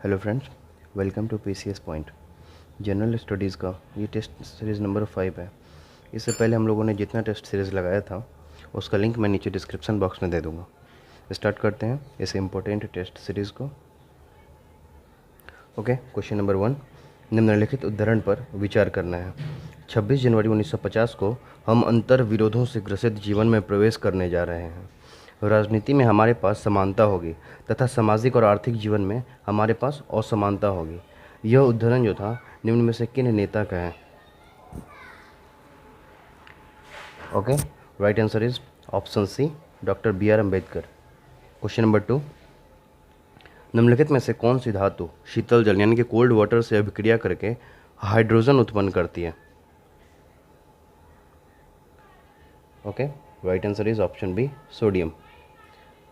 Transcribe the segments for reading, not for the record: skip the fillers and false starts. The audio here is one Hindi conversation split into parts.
Hello friends, welcome to PCS point. General studies का ये टेस्ट सीरीज़ नंबर 5 है। इससे पहले हम लोगों ने जितना टेस्ट सीरीज़ लगाया था उसका लिंक मैं नीचे डिस्क्रिप्शन बॉक्स में दे दूँगा। स्टार्ट करते हैं इस इम्पोर्टेंट टेस्ट सीरीज़ को। ओके, क्वेश्चन नंबर 1, निम्नलिखित उदाहरण पर विचार करना है। 26 जनवरी 1950 को हम अंतर विरोधों से ग्रसित जीवन में प्रवेश करने जा रहे हैं। राजनीति में हमारे पास समानता होगी तथा सामाजिक और आर्थिक जीवन में हमारे पास असमानता होगी। यह उदाहरण जो था निम्न में से किन नेता का है? Okay, right answer is option C, doctor B R Ambedkar. Question number 2, निम्नलिखित में से कौन सी धातु शीतल जल यानी कि कोल्ड वाटर से अभिक्रिया करके हाइड्रोजन उत्पन्न करती है? Okay, right answer is option B, sodium.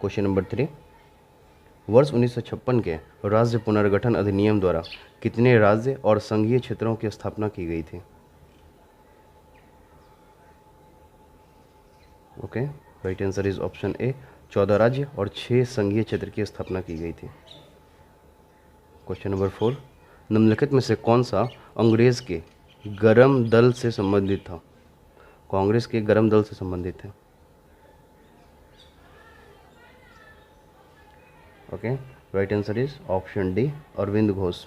Question number 3, वर्ष 1956 के राज्य पुनर्गठन अधिनियम द्वारा कितने राज्य और संघीय क्षेत्रों की स्थापना की गई थी? Okay, right answer is option A, 14 राज्य और 6 संघीय क्षेत्र की स्थापना की गई थी। क्वेश्चन नंबर 4, निम्नलिखित में से कौन सा अंग्रेज के गरम दल से संबंधित था? कांग्रेस के गरम दल से संबंधित है। Okay, right answer is option D, Arvind Ghosh.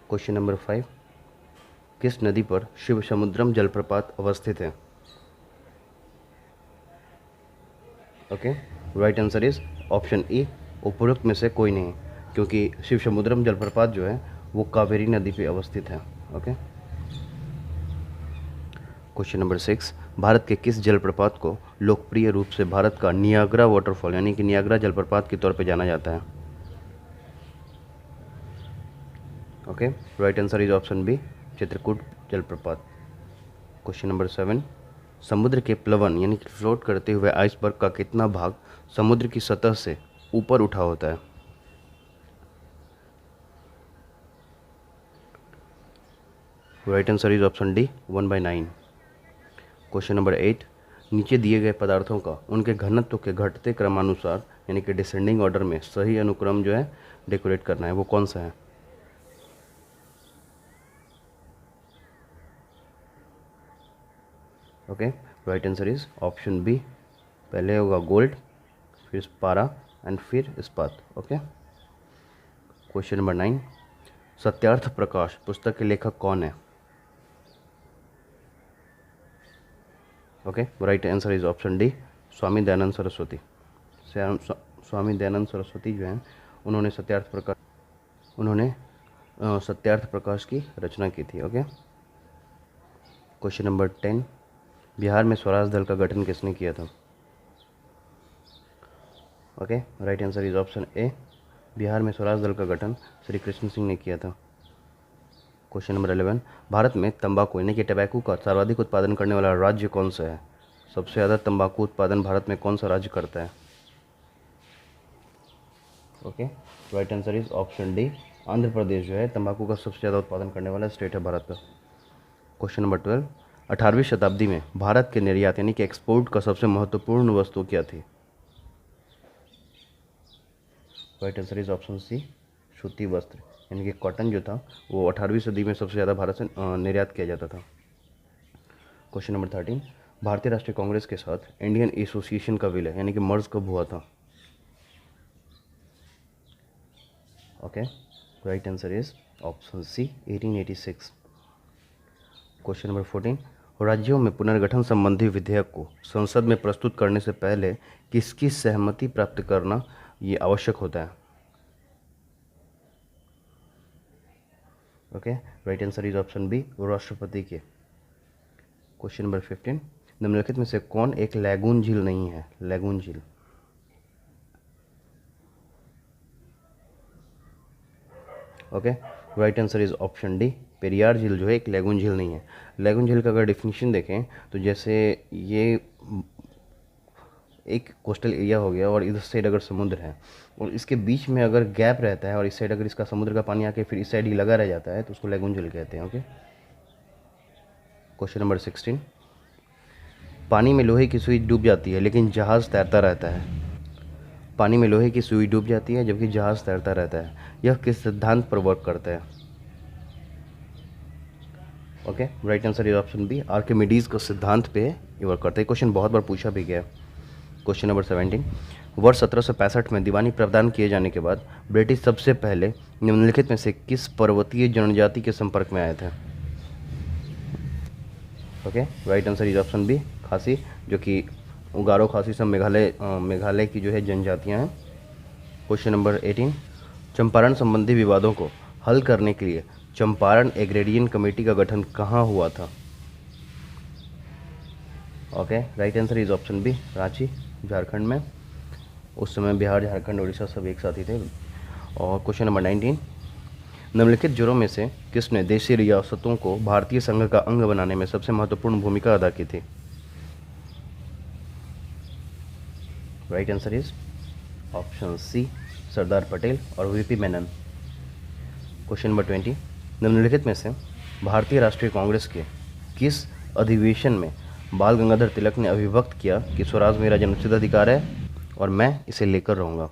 Question number 5, किस नदी पर शिव समुद्रम जलप्रपात अवस्थित है? Okay, right answer is option E, उपरोक्त में से कोई नहीं, क्योंकि शिव समुद्रम जलप्रपात जो है वो कावेरी नदी पे अवस्थित है। ओके, क्वेश्चन नंबर 6, भारत के किस जलप्रपात को लोकप्रिय रूप से भारत का नियाग्रा वाटरफॉल यानी कि नियाग्रा जलप्रपात के तौर पे जाना जाता है? Okay, right answer is option B, Chitrakoot जलप्रपात। क्वेश्चन नंबर 7, समुद्र के प्लवन यानी कि फ्लोट करते हुए आइसबर्ग का कितना भाग समुद्र की सतह से ऊपर उठा होता है? Right answer is option D, 1/9। Question number 8, नीचे दिए गए पदार्थों का उनके घनत्व के घटते क्रमानुसार यानी कि डिसेंडिंग ऑर्डर में सही अनुक्रम जो है डेकोरेट करना है, वो कौन सा है? Okay, right answer is option B, पहले होगा गोल्ड, फिर पारा एंड फिर इस्पात। Okay, question number 9, Satyarth Prakash पुस्तक के लेखक कौन है? Okay, right answer is option D, Swami Dayanand Saraswati. Swami Dayanand Saraswati जो हैं उन्होंने सत्यार्थ प्रकाश की रचना की थी। ओके, क्वेश्चन नंबर 10, बिहार में स्वराज दल का गठन किसने किया था? Okay, right answer is option A, Bihar में स्वराज दल का गठन श्री कृष्ण सिंह ने किया था। क्वेश्चन नंबर 11, भारत में तंबाकू यानी कि टबैको का सर्वाधिक उत्पादन करने वाला राज्य कौन सा है? सबसे ज़्यादा तंबाकू उत्पादन भारत में कौन सा राज्य करता है? Okay, right answer is option D, Andhra Pradesh जो है तंबाकू का सबसे ज़्यादा उत्पादन करने वाला स्टेट है भारत का। क्वेश्चन नंबर 12, 18वीं शताब्दी में भारत के निर्यात यानी कि एक्सपोर्ट का सबसे महत्वपूर्ण वस्तु क्या थी? Right answer is option C, सूती वस्त्र यानी कि कॉटन जो था वो 18वीं सदी में सबसे ज़्यादा भारत से निर्यात किया जाता था। क्वेश्चन नंबर 13, भारतीय राष्ट्रीय कांग्रेस के साथ इंडियन एसोसिएशन का विलय यानी कि मर्ज कब हुआ था? Okay, right answer is option C, 1886। Question number 14, राज्यों में पुनर्गठन संबंधी विधेयक को संसद में प्रस्तुत करने से पहले किसकी सहमति प्राप्त करना ये आवश्यक होता है? Okay, right answer is option B, राष्ट्रपति के। क्वेश्चन नंबर 15, निम्नलिखित में से कौन एक लैगून झील नहीं है? लैगून झील। Okay, right answer is option D, Periyar झील जो है एक लैगून झील नहीं है। लैगून झील का अगर डिफिनीशन देखें तो जैसे ये एक कोस्टल एरिया हो गया और इधर साइड अगर समुद्र है और इसके बीच में अगर गैप रहता है और इस साइड अगर इसका समुद्र का पानी आके फिर इस साइड ही लगा रह जाता है तो उसको लैगून झील कहते हैं। ओके, क्वेश्चन नंबर 16, पानी में लोहे की सुई डूब जाती है लेकिन जहाज़ तैरता रहता है, पानी में लोहे की सुई डूब जाती है जबकि जहाज तैरता रहता है। यह किस सिद्धांत पर वर्क करता है? Okay, right answer is option B, Archimedes के सिद्धांत पे ये वर्क करता है। क्वेश्चन बहुत बार पूछा भी गया है। क्वेश्चन नंबर 17, वर्ष 1765 में दीवानी प्रदान किए जाने के बाद ब्रिटिश सबसे पहले निम्नलिखित में से किस पर्वतीय जनजाति के संपर्क में आए थे? Okay, right answer is option B, Khasi, जो कि गारो खासी सब मेघालय की जो है जनजातियां हैं। क्वेश्चन नंबर 18, चंपारण संबंधी विवादों को हल करने के लिए चंपारण एग्रेरियन कमेटी का गठन कहाँ हुआ था? Okay, right answer is option B, Ranchi, Jharkhand में। उस समय बिहार, झारखंड, उड़ीसा सब एक साथ ही थे। और क्वेश्चन नंबर 19, निम्नलिखित जोड़ों में से किसने देशी रियासतों को भारतीय संघ का अंग बनाने में सबसे महत्वपूर्ण भूमिका अदा की थी? Right answer is option C, Sardar Patel और वीपी मेनन। क्वेश्चन नंबर 20, निम्नलिखित में से भारतीय राष्ट्रीय कांग्रेस के किस अधिवेशन में बाल गंगाधर तिलक ने अभिव्यक्त किया कि स्वराज मेरा जन्मसिद्ध अधिकार है और मैं इसे लेकर रहूँगा?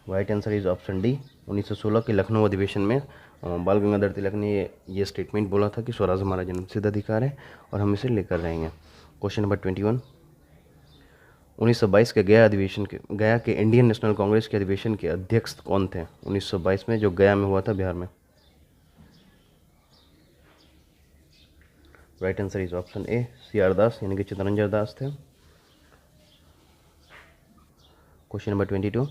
Right answer is option D, 1916 के लखनऊ अधिवेशन में बाल गंगाधर तिलक ने ये स्टेटमेंट बोला था कि स्वराज हमारा जन्मसिद्ध अधिकार है और हम इसे लेकर रहेंगे। क्वेश्चन नंबर 21, 1922 के गया के इंडियन नेशनल कांग्रेस के अधिवेशन के अध्यक्ष कौन थे 1922 में, जो गया में हुआ था, बिहार में? Right answer is option A, CR दास यानी कि चित्तरंजन दास थे। क्वेश्चन नंबर 22,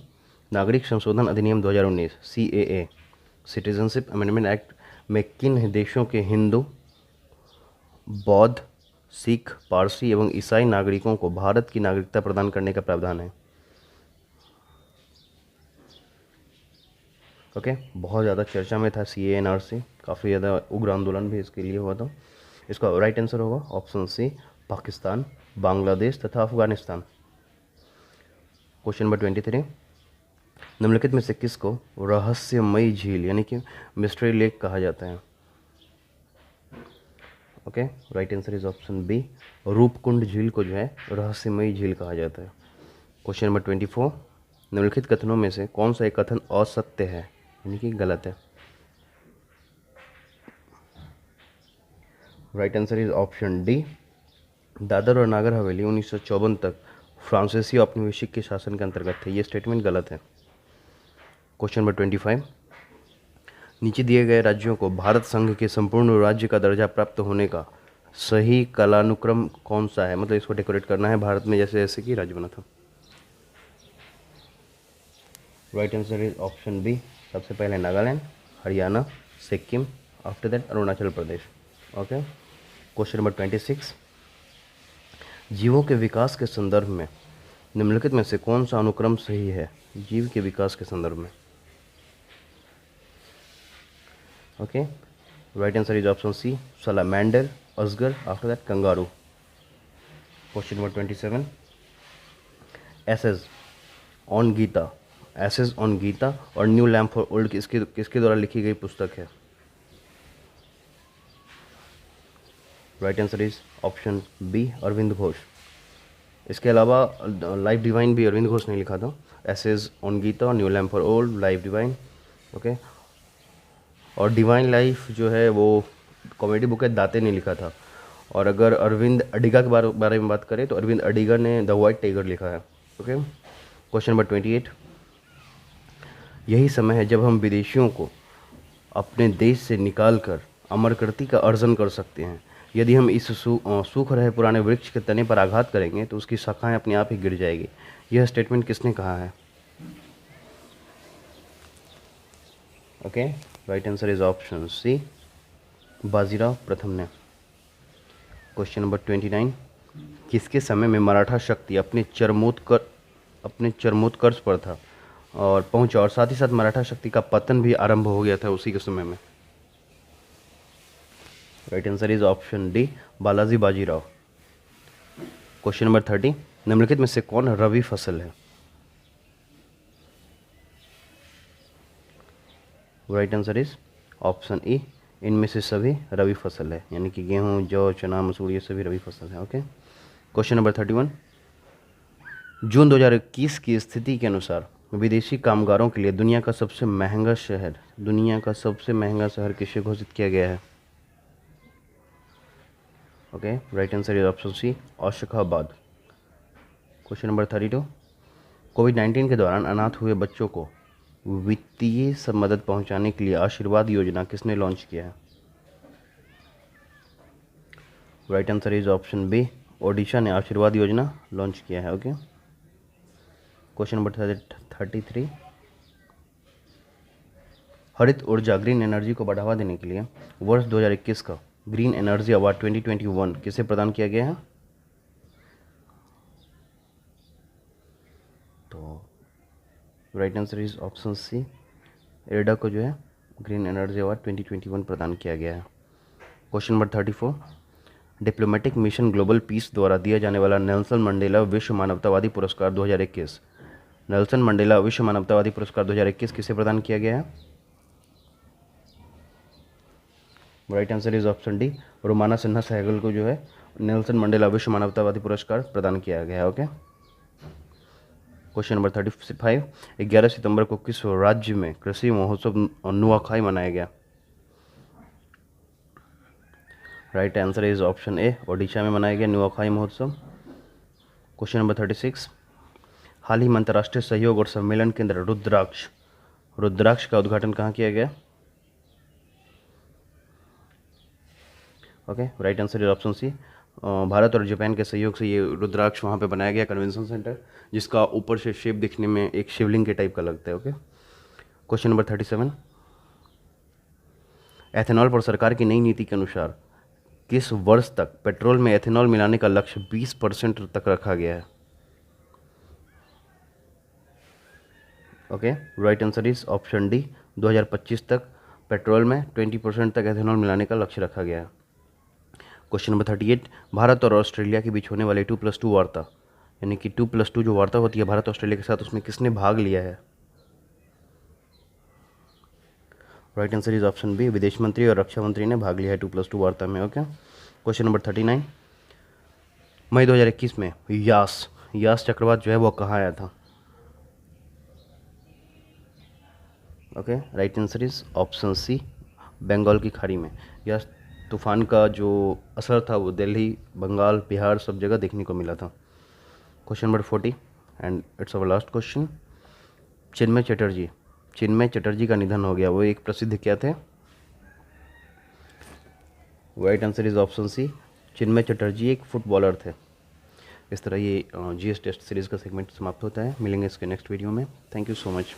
नागरिक संशोधन अधिनियम 2019 CAA सिटीजनशिप अमेंडमेंट एक्ट में किन देशों के हिंदू, बौद्ध, सिख, पारसी एवं ईसाई नागरिकों को भारत की नागरिकता प्रदान करने का प्रावधान है? ओके, बहुत ज़्यादा चर्चा में था CAA NRC, काफ़ी ज़्यादा उग्र आंदोलन भी इसके लिए हुआ था। इसका राइट आंसर होगा ऑप्शन सी, पाकिस्तान, बांग्लादेश तथा अफगानिस्तान। क्वेश्चन नंबर 23, निम्नलिखित में से किसको रहस्यमयी झील यानी कि मिस्ट्री लेक कहा जाता है? Okay, right answer is option B, Roopkund झील को जो है रहस्यमयी झील कहा जाता है। क्वेश्चन नंबर 24, निम्नलिखित कथनों में से कौन सा एक कथन असत्य है यानी कि गलत है? Right answer is option D, Dadar और नागर हवेली 1954 तक फ्रांसीसी औपनिवेशिक के शासन के अंतर्गत थे। ये स्टेटमेंट गलत है। क्वेश्चन नंबर 25, नीचे दिए गए राज्यों को भारत संघ के संपूर्ण राज्य का दर्जा प्राप्त होने का सही कालानुक्रम कौन सा है? मतलब इसको डेकोरेट करना है भारत में जैसे जैसे कि राज्य बना था। Right answer is option B, सबसे पहले Nagaland, Haryana, Sikkim, after that Arunachal Pradesh. Okay, question number 26, जीवों के विकास के संदर्भ में निम्नलिखित में से कौन सा अनुक्रम सही है जीव के विकास के संदर्भ में? Okay, right answer is option C, salamander, अजगर, after that kangaroo. Question number 27, essays on Gita और न्यू लैम्प फॉर ओल्ड किसके द्वारा लिखी गई पुस्तक है? Right answer is option B, Arvind Ghosh. इसके अलावा लाइफ डिवाइन भी अरविंद घोष ने लिखा था। Essays on Gita, new lamp for old, life divine. Okay, और डिवाइन लाइफ जो है वो कॉमेडी बुक है, दाते ने लिखा था। और अगर अरविंद अडिगा के बारे में बात करें तो अरविंद अडिगा ने द वाइट टाइगर लिखा है। ओके, क्वेश्चन नंबर 28, यही समय है जब हम विदेशियों को अपने देश से निकालकर अमरकृति का अर्जन कर सकते हैं। यदि हम इस सूख रहे पुराने वृक्ष के तने पर आघात करेंगे तो उसकी शाखाएं अपने आप ही गिर जाएगी। यह स्टेटमेंट किसने कहा है? Okay, right answer is option C, Bajirao प्रथम ने। क्वेश्चन नंबर 29, किसके समय में मराठा शक्ति अपने चरमोत्कर्ष पर था और पहुंचा, और साथ ही साथ मराठा शक्ति का पतन भी आरंभ हो गया था उसी के समय में? Right answer is option D, Balaji Bajirao. Question number 30, निम्नलिखित में से कौन रबी फसल है? राइट आंसर इज ऑप्शन ई, इनमें से सभी रबी फसल है, यानी कि गेहूं, जौ, चना, मसूर, ये सभी रबी फसल है। ओके, क्वेश्चन नंबर 31, जून 2021 की स्थिति के अनुसार विदेशी कामगारों के लिए दुनिया का सबसे महंगा शहर किसे घोषित किया गया है? Okay, right answer is option C, औशखाबाद। क्वेश्चन नंबर 32, कोविड-19 के दौरान अनाथ हुए बच्चों को वित्तीय मदद पहुंचाने के लिए आशीर्वाद योजना किसने लॉन्च किया है? Right answer is option B, Odisha ने आशीर्वाद योजना लॉन्च किया है। ओके, क्वेश्चन नंबर 33, हरित ऊर्जा ग्रीन एनर्जी को बढ़ावा देने के लिए वर्ष 2021 का ग्रीन एनर्जी अवार्ड 2021 किसे प्रदान किया गया है? तो right answer is option C, Ada को जो है ग्रीन एनर्जी अवार्ड 2021 प्रदान किया गया है। Question number 34, diplomatic mission global piece द्वारा दिया जाने वाला नेल्सन मंडेला विश्व मानवतावादी पुरस्कार 2021 नेल्सन मंडेला विश्व मानवतावादी पुरस्कार 2021 किसे प्रदान किया गया है? Right answer is option D, Romana Sinha Sehgal को जो है नेल्सन मंडेला विश्व मानवतावादी पुरस्कार प्रदान किया गया है। ओके, क्वेश्चन नंबर 35, 11 सितंबर को किस राज्य में कृषि महोत्सव नुआखाई मनाया गया? Right answer is option A, Odisha में मनाया गया नुआखाई महोत्सव। क्वेश्चन नंबर 36, हाल ही में अंतर्राष्ट्रीय सहयोग और सम्मेलन केंद्र रुद्राक्ष का उद्घाटन कहाँ किया गया? Okay, right answer is option C, Bharat और जापान के सहयोग से ये रुद्राक्ष वहाँ पे बनाया गया कन्वेंशन सेंटर, जिसका ऊपर से शेप दिखने में एक शिवलिंग के टाइप का लगता है। ओके, क्वेश्चन नंबर 37, एथेनॉल पर सरकार की नई नीति के अनुसार किस वर्ष तक पेट्रोल में एथेनॉल मिलाने का लक्ष्य 20% तक रखा गया है? Okay, right answer is option D, 2025 तक पेट्रोल में 20% तक एथेनॉल मिलाने का लक्ष्य रखा गया है। क्वेश्चन नंबर 38, भारत और ऑस्ट्रेलिया के बीच होने वाली 2+2 वार्ता, यानी कि 2+2 जो वार्ता होती है भारत ऑस्ट्रेलिया के साथ, उसमें किसने भाग लिया है? Right answer is option B, विदेश मंत्री और रक्षा मंत्री ने भाग लिया है 2+2 वार्ता में। ओके, क्वेश्चन नंबर 39, मई 2021 में यास चक्रवात जो है वो कहाँ आया था? Okay, right answer is option C, Bengal की खाड़ी में। यास तूफान का जो असर था वो दिल्ली, बंगाल, बिहार सब जगह देखने को मिला था। Question number 40 and it's our last question, Chinmay Chatterjee का निधन हो गया, वो एक प्रसिद्ध क्या थे? Right answer is option C, Chinmay Chatterjee एक फुटबॉलर थे। इस तरह ये जीएस टेस्ट सीरीज़ का सेगमेंट समाप्त होता है। मिलेंगे इसके नेक्स्ट वीडियो में। Thank you so much.